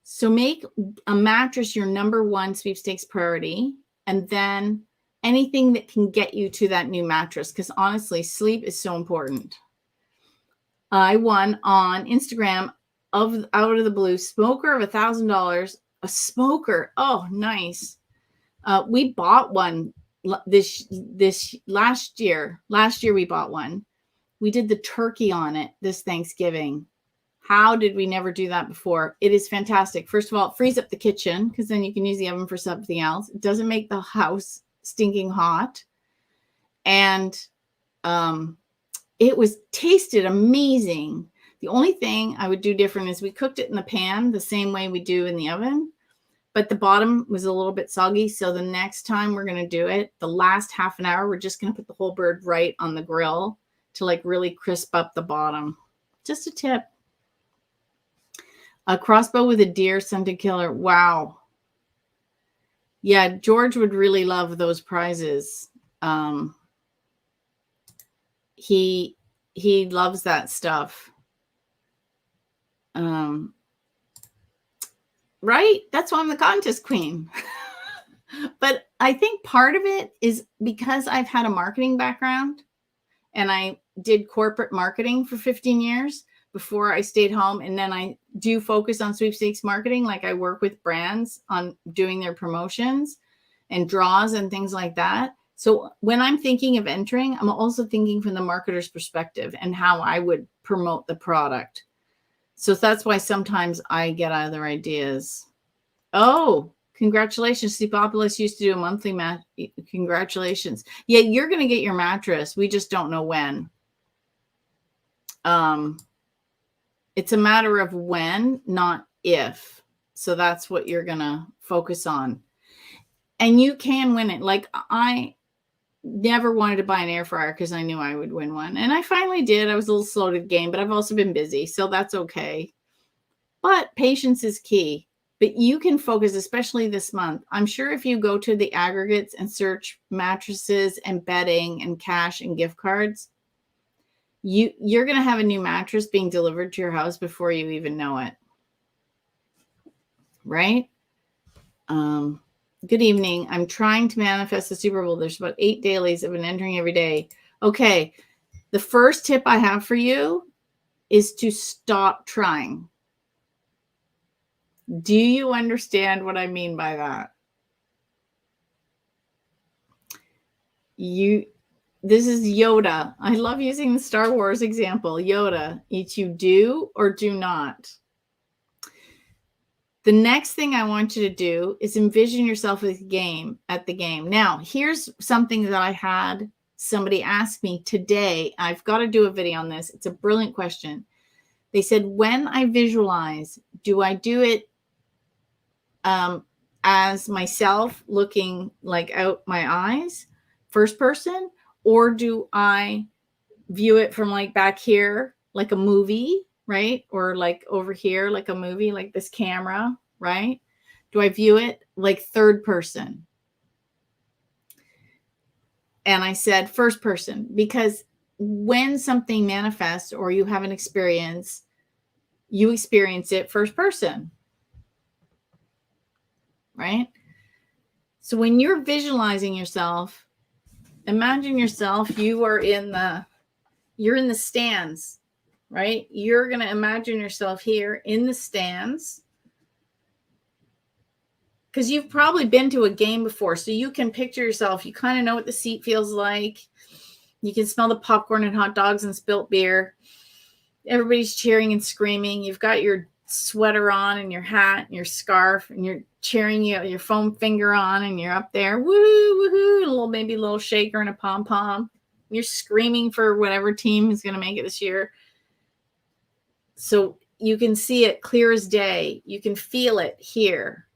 So make a mattress your number one sweepstakes priority, and then anything that can get you to that new mattress, because honestly, sleep is so important. I won on Instagram out of the blue, smoker of $1,000. A smoker. Oh, nice. We bought one this last year. Last year we bought one. We did the turkey on it this Thanksgiving. How did we never do that before? It is fantastic. First of all, it frees up the kitchen, because then you can use the oven for something else. It doesn't make the house stinking hot. And it was tasted amazing. The only thing I would do different is we cooked it in the pan the same way we do in the oven, but the bottom was a little bit soggy. So the next time we're going to do it, the last half an hour, we're just going to put the whole bird right on the grill to like really crisp up the bottom. Just a tip. A crossbow with a deer scented killer. Wow. Yeah, George would really love those prizes. He loves that stuff. Right? That's why I'm the contest queen. But I think part of it is because I've had a marketing background and I did corporate marketing for 15 years before I stayed home. And then I do focus on sweepstakes marketing. Like, I work with brands on doing their promotions and draws and things like that. So when I'm thinking of entering, I'm also thinking from the marketer's perspective and how I would promote the product. So that's why sometimes I get other ideas. Oh, congratulations. Sleepopolis used to do a monthly match. Congratulations. Yeah, you're going to get your mattress. We just don't know when. It's a matter of when, not if. So that's what you're going to focus on. And you can win it. Like, I never wanted to buy an air fryer because I knew I would win one. And I finally did. I was a little slow to the game, but I've also been busy. So that's okay. But patience is key. But you can focus, especially this month. I'm sure if you go to the aggregates and search mattresses and bedding and cash and gift cards, you're going to have a new mattress being delivered to your house before you even know it. Right? Good evening. I'm trying to manifest the Super Bowl. There's about 8 dailies I've been entering every day. Okay. The first tip I have for you is to stop trying. Do you understand what I mean by that? This is Yoda. I love using the Star Wars example. Yoda, it's you do or do not. The next thing I want you to do is envision yourself at the game. Now, here's something that I had somebody ask me today. I've got to do a video on this. It's a brilliant question. They said, when I visualize, do I do it as myself looking like out my eyes, first person, or do I view it from like back here, like a movie, right? Or like over here, like a movie, like this camera, right? Do I view it like third person? And I said first person, because when something manifests or you have an experience, you experience it first person, right? So when you're visualizing yourself, imagine yourself, you're in the stands, right? You're going to imagine yourself here in the stands, because you've probably been to a game before. So you can picture yourself. You kind of know what the seat feels like. You can smell the popcorn and hot dogs and spilt beer. Everybody's cheering and screaming. You've got your sweater on and your hat and your scarf, and you're cheering, you your foam finger on, and you're up there, woo, woohoo, maybe a little shaker and a pom-pom. You're screaming for whatever team is going to make it this year. So you can see it clear as day. You can feel it here,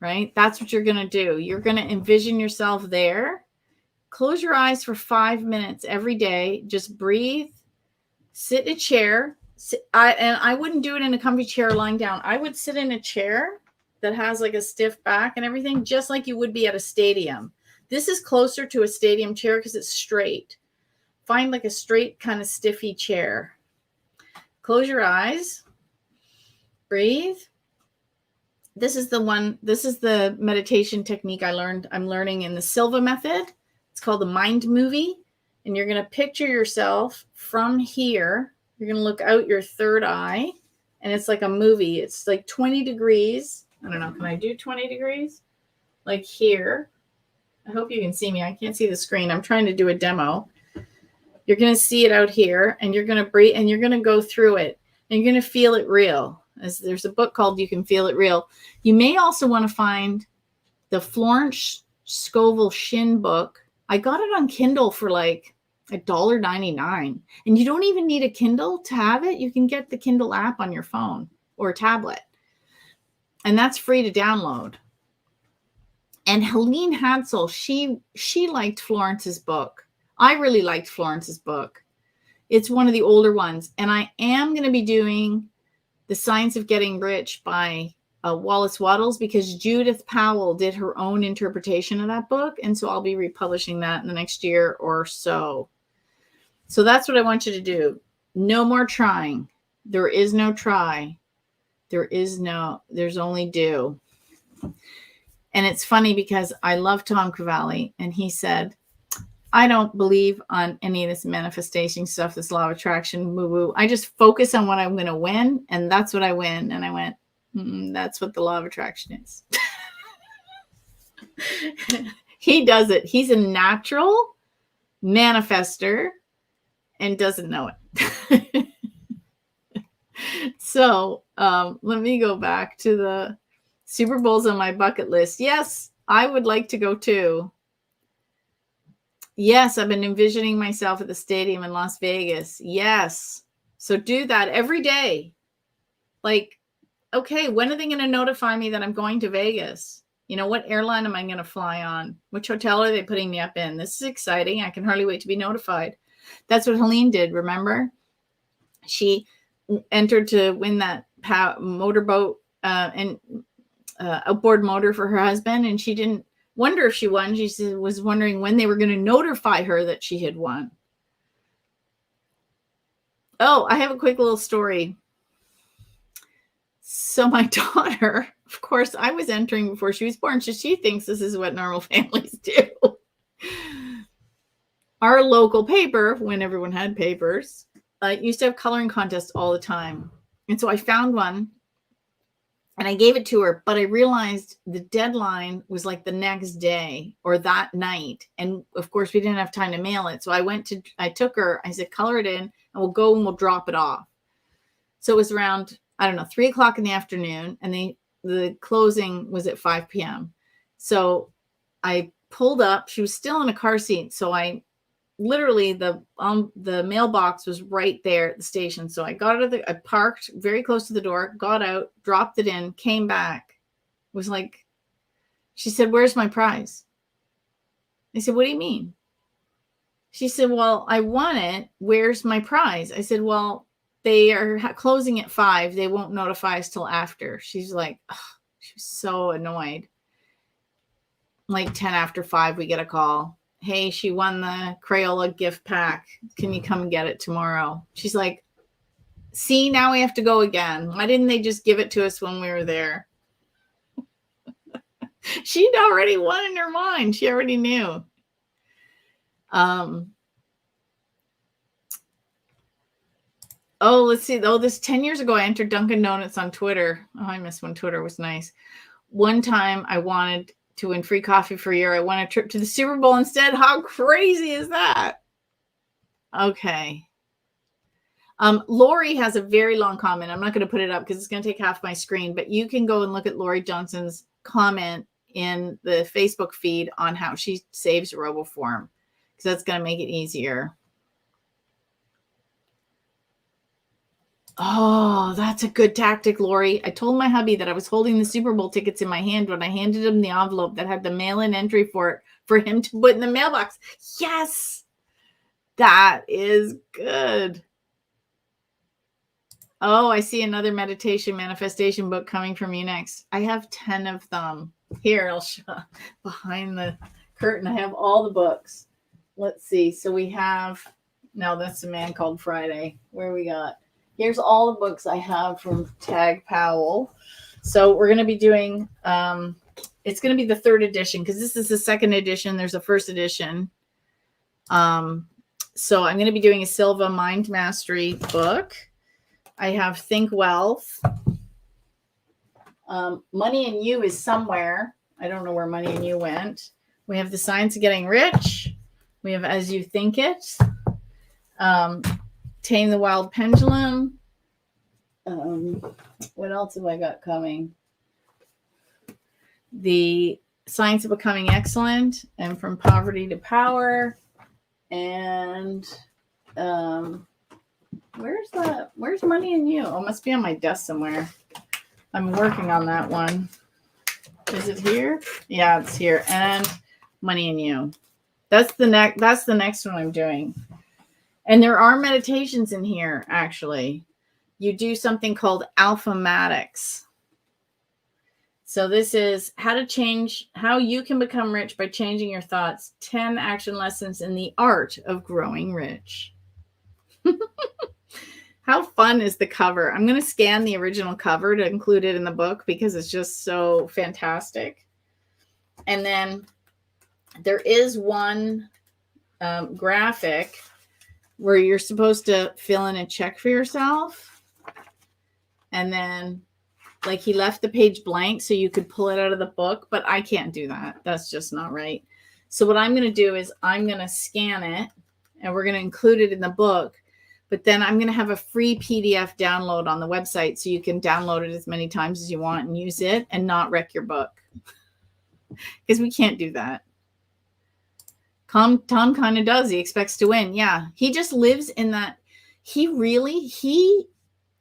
right? That's what you're going to do. You're going to envision yourself there. Close your eyes for 5 minutes every day. Just breathe. Sit in a chair. I wouldn't do it in a comfy chair lying down. I would sit in a chair that has like a stiff back and everything, just like you would be at a stadium. This is closer to a stadium chair because it's straight. Find like a straight kind of stiffy chair. Close your eyes. Breathe. This is the meditation technique I'm learning in the Silva method. It's called the mind movie. And you're going to picture yourself from here. You're going to look out your third eye, and it's like a movie. It's like 20 degrees. I don't know. Can I do 20 degrees? Like here. I hope you can see me. I can't see the screen. I'm trying to do a demo. You're going to see it out here, and you're going to breathe, and you're going to go through it, and you're going to feel it real. There's a book called You Can Feel It Real. You may also want to find the Florence Scovel Shin book. I got it on Kindle for like $1.99. And you don't even need a Kindle to have it. You can get the Kindle app on your phone or tablet. And that's free to download. And Helene Hansel, she liked Florence's book. I really liked Florence's book. It's one of the older ones. And I am going to be doing The Science of Getting Rich by Wallace Wattles, because Judith Powell did her own interpretation of that book. And so I'll be republishing that in the next year or so. So that's what I want you to do. No more trying. There is no try. There's only do. And it's funny because I love Tom Cavalli, and he said, I don't believe on any of this manifestation stuff, this law of attraction, woo-woo. I just focus on what I'm going to win, and that's what I win. And I went, that's what the law of attraction is. He does it. He's a natural manifester and doesn't know it. So let me go back to the Super Bowls on my bucket list. Yes, I would like to go too. Yes, I've been envisioning myself at the stadium in Las Vegas. Yes. So do that every day. Like okay, when are they going to notify me that I'm going to Vegas? You know, what airline am I going to fly on? Which hotel are they putting me up in? This is exciting. I can hardly wait to be notified. That's what Helene did, remember? She entered to win that motorboat and outboard motor for her husband, and she didn't wonder if she won. She was wondering when they were going to notify her that she had won. Oh, I have a quick little story. So my daughter, of course, I was entering before she was born, so she thinks this is what normal families do. Our local paper, when everyone had papers, used to have coloring contests all the time. And so I found one and I gave it to her, but I realized the deadline was like the next day or that night. And of course, we didn't have time to mail it. So I took her, I said, color it in and we'll go and we'll drop it off. So it was around, I don't know, 3:00 in the afternoon, and the closing was at 5 p.m. So I pulled up. She was still in a car seat. So I literally, the mailbox was right there at the station. So I I parked very close to the door, got out, dropped it in, came back. It was like, she said, "Where's my prize?" I said, "What do you mean?" She said, "Well, I won it. Where's my prize?" I said, "Well, they are closing at 5. They won't notify us till after." She's like, she was so annoyed. Like 10 after 5, we get a call. "Hey, she won the Crayola gift pack. Can you come and get it tomorrow?" She's like, "See, now we have to go again. Why didn't they just give it to us when we were there?" She'd already won in her mind. She already knew. Oh, let's see. Oh, this 10 years ago, I entered Dunkin' Donuts on Twitter. Oh, I miss when Twitter was nice. One time I wanted to win free coffee for a year. I won a trip to the Super Bowl instead. How crazy is that? Okay. Lori has a very long comment. I'm not going to put it up because it's going to take half my screen, but you can go and look at Lori Johnson's comment in the Facebook feed on how she saves RoboForm, because that's going to make it easier. Oh, that's a good tactic, Lori. I told my hubby that I was holding the Super Bowl tickets in my hand when I handed him the envelope that had the mail-in entry for it for him to put in the mailbox. Yes, that is good. Oh, I see another meditation manifestation book coming from you next. I have 10 of them. Here, I'll show behind the curtain. I have all the books. Let's see. So we have, no, that's A Man Called Friday. Where we got? Here's all the books I have from Tag Powell. So we're going to be doing, it's going to be the 3rd edition because this is the 2nd edition. There's a 1st edition. So I'm going to be doing a Silva Mind Mastery book. I have Think Wealth. Money in You is somewhere. I don't know where Money in You went. We have The Science of Getting Rich. We have As You Think It. Tame the Wild Pendulum. What else have I got coming? The Science of Becoming Excellent and From Poverty to Power. And where's Money in You? Oh, it must be on my desk somewhere. I'm working on that one. Is it here? Yeah, it's here. And Money in You. That's the next one I'm doing. And there are meditations in here, actually. You do something called Alphamatics. So this is how you can become rich by changing your thoughts. 10 action lessons in the art of growing rich. How fun is the cover? I'm going to scan the original cover to include it in the book because it's just so fantastic. And then there is one graphic where you're supposed to fill in a check for yourself. And then, like, he left the page blank so you could pull it out of the book, but I can't do that. That's just not right. So what I'm going to do is I'm going to scan it and we're going to include it in the book. But then I'm going to have a free PDF download on the website so you can download it as many times as you want and use it and not wreck your book. Because we can't do that. Tom kind of does. He expects to win. Yeah. He just lives in that. He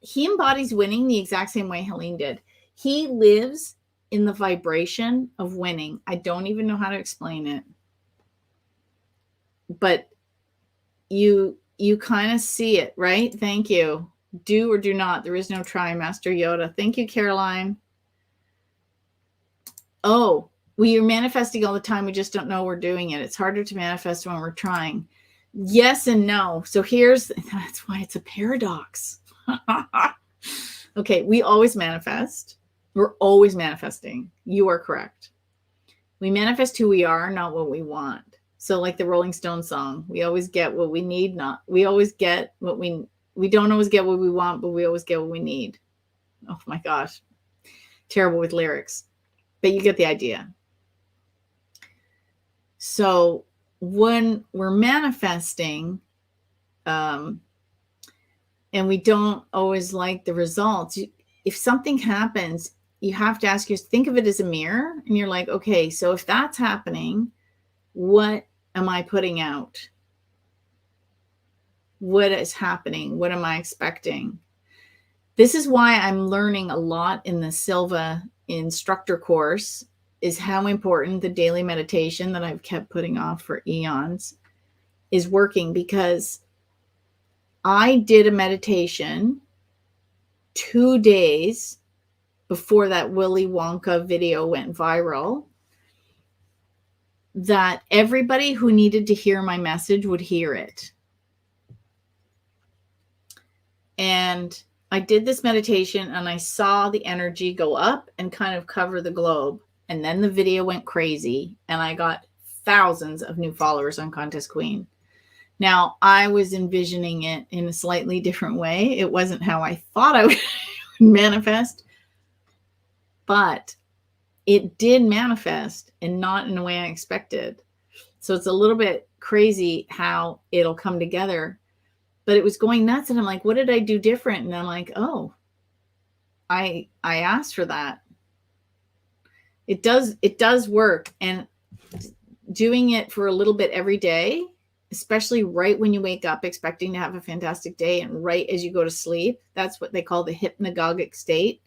he embodies winning the exact same way Helene did. He lives in the vibration of winning. I don't even know how to explain it. But you kind of see it, right? Thank you. Do or do not. There is no try, Master Yoda. Thank you, Caroline. Oh, we are manifesting all the time. We just don't know we're doing it. It's harder to manifest when we're trying. Yes and no. So that's why it's a paradox. Okay, we always manifest. We're always manifesting. You are correct. We manifest who we are, not what we want. So like the Rolling Stones song, we always get what we need, we always get what we don't always get what we want, but we always get what we need. Oh my gosh. Terrible with lyrics. But you get the idea. So when we're manifesting, and we don't always like the results, if something happens, you have to ask yourself, think of it as a mirror, and you're like, okay, so if that's happening, what am I putting out? What is happening? What am I expecting? This is why I'm learning a lot in the Silva instructor course, is how important the daily meditation that I've kept putting off for eons is working, because I did a meditation 2 days before that Willy Wonka video went viral, that everybody who needed to hear my message would hear it. And I did this meditation and I saw the energy go up and kind of cover the globe. And then the video went crazy and I got thousands of new followers on Contest Queen. Now, I was envisioning it in a slightly different way. It wasn't how I thought I would manifest, but it did manifest, and not in a way I expected. So it's a little bit crazy how it'll come together, but it was going nuts. And I'm like, what did I do different? And I'm like, oh, I asked for that. It does work. And doing it for a little bit every day, especially right when you wake up expecting to have a fantastic day and right as you go to sleep, that's what they call the hypnagogic state.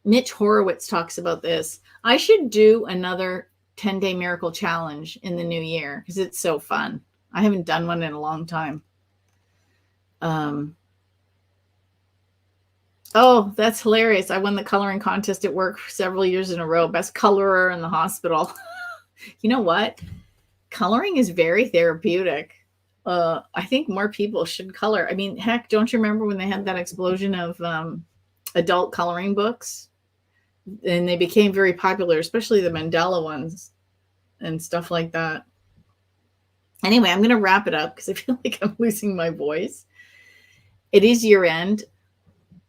Mitch Horowitz talks about this. I should do another 10-day miracle challenge in the new year because it's so fun. I haven't done one in a long time. Oh, that's hilarious. I won the coloring contest at work for several years in a row. Best colorer in the hospital. You know what? Coloring is very therapeutic. I think more people should color. I mean, heck, don't you remember when they had that explosion of adult coloring books? And they became very popular, especially the Mandela ones and stuff like that. Anyway, I'm going to wrap it up because I feel like I'm losing my voice. It is year end.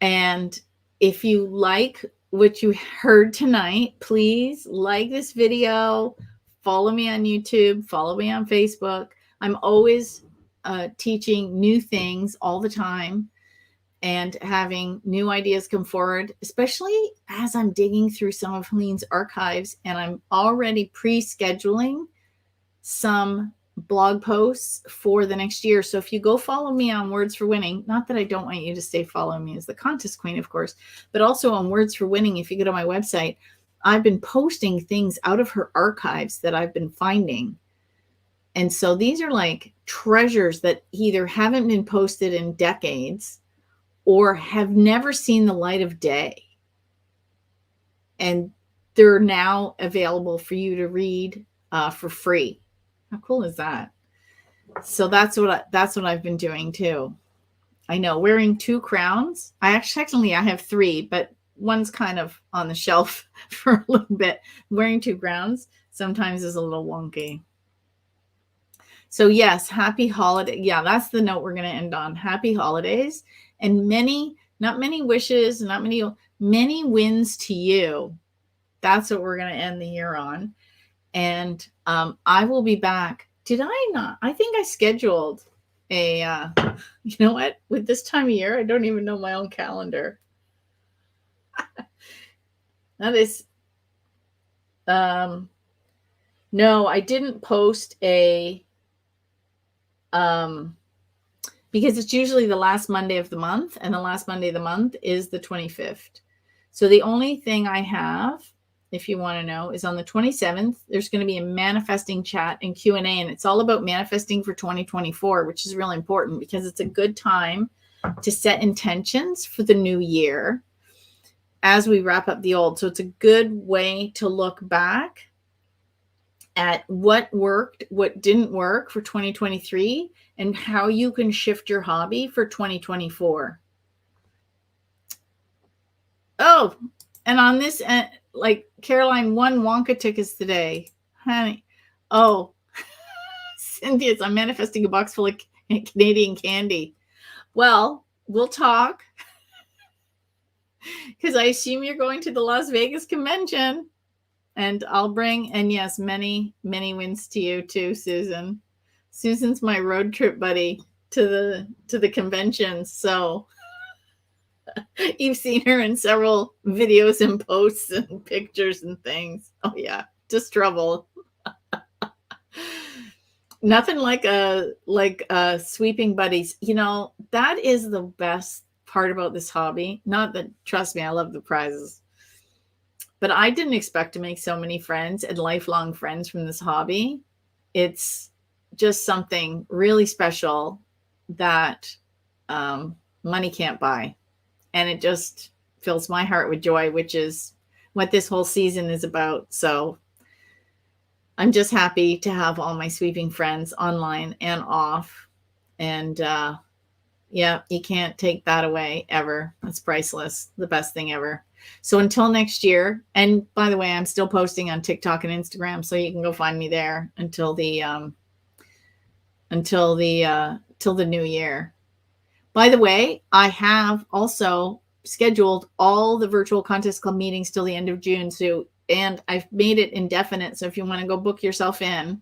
And if you like what you heard tonight, please like this video, follow me on YouTube, follow me on Facebook. I'm always teaching new things all the time and having new ideas come forward, especially as I'm digging through some of Helene's archives, and I'm already pre-scheduling some blog posts for the next year. So if you go follow me on Words for Winning, not that I don't want you to stay following me as the Contest Queen, of course, but also on Words for Winning, if you go to my website, I've been posting things out of her archives that I've been finding. And so these are like treasures that either haven't been posted in decades or have never seen the light of day. And they're now available for you to read for free. How cool is that? So that's what I've been doing too. I know, wearing 2 crowns. I have 3, but one's kind of on the shelf for a little bit. Wearing 2 crowns sometimes is a little wonky. So yes, happy holiday. Yeah, that's the note we're going to end on. Happy holidays and not many wishes, many wins to you. That's what we're going to end the year on. And I will be back. Did I not? I think I scheduled a, you know what? With this time of year, I don't even know my own calendar. That is, no, I didn't post a because it's usually the last Monday of the month, and the last Monday of the month is the 25th. So the only thing I have, if you want to know, is on the 27th, there's going to be a manifesting chat and Q&A, and it's all about manifesting for 2024, which is really important because it's a good time to set intentions for the new year as we wrap up the old. So it's a good way to look back at what worked, what didn't work for 2023, and how you can shift your hobby for 2024. Oh, and on this, like Caroline won Wonka tickets today. Honey. Oh, Cynthia's, I'm manifesting a box full of Canadian candy. Well, we'll talk because I assume you're going to the Las Vegas convention, and I'll bring, and yes, many, many wins to you too, Susan. Susan's my road trip buddy to the convention. So you've seen her in several videos and posts and pictures and things. Oh yeah, just trouble. Nothing like a sweeping buddies. You know, that is the best part about this hobby. Not that, trust me, I love the prizes, but I didn't expect to make so many friends and lifelong friends from this hobby. It's just something really special that money can't buy. And it just fills my heart with joy, which is what this whole season is about. So I'm just happy to have all my sweeping friends online and off. And yeah, you can't take that away ever. It's priceless. The best thing ever. So until next year, and by the way, I'm still posting on TikTok and Instagram, so you can go find me there until the new year. By the way, I have also scheduled all the virtual contest club meetings till the end of June. So, and I've made it indefinite. So if you want to go book yourself in,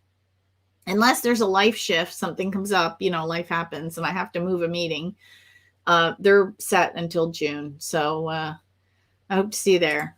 unless there's a life shift, something comes up, you know, life happens and I have to move a meeting, they're set until June. So I hope to see you there.